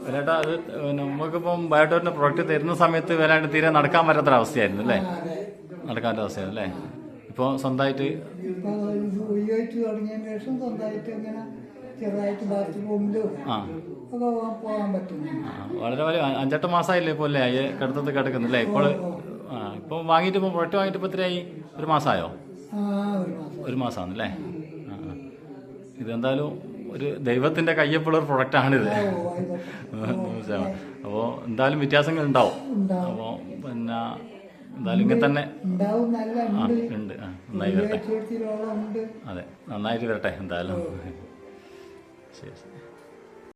വേലാട്ട അത് നമുക്കിപ്പം ബയോട്ടോറിൻ്റെ പ്രൊഡക്റ്റ് തരുന്ന സമയത്ത് വേലാണ്ട് തീരെ നടക്കാൻ പറ്റാത്തൊരവസ്ഥയായിരുന്നു അല്ലേ? നടക്കാൻ പറ്റാത്ത അവസ്ഥയായിരുന്നു അല്ലേ? ഇപ്പോൾ സ്വന്തമായിട്ട് തുടങ്ങിയതിന് ശേഷം സ്വന്തമായിട്ട് ഇങ്ങനെ ചെറുതായിട്ട് ബാത്റൂമിലും ഒക്കെ പോകാൻ പറ്റുന്നു. വളരെ വലിയ 5-8 മാസമായില്ലേ ഇപ്പോൾ അല്ലേ കിടത്തത്ത് കിടക്കുന്നില്ലേ? ഇപ്പോൾ ഇപ്പോൾ വാങ്ങിയിട്ട് ഇപ്പോൾ പ്രൊഡക്റ്റ് വാങ്ങിയിട്ട് ഇപ്പോൾ എത്രയായി? 1 മാസമായോ? 1 മാസമാണല്ലേ? ഇതെന്തായാലും ഒരു ദൈവത്തിൻ്റെ കയ്യൊപ്പുള്ളൊരു പ്രൊഡക്റ്റാണിത്. അപ്പോൾ എന്തായാലും വ്യത്യാസങ്ങൾ ഉണ്ടാവും. അപ്പോൾ പിന്നെ എന്തായാലും ഇങ്ങനെ തന്നെ ഉണ്ട്. നന്നായി വരട്ടെ. അതെ, നന്നായിട്ട് വരട്ടെ എന്തായാലും. ശരി.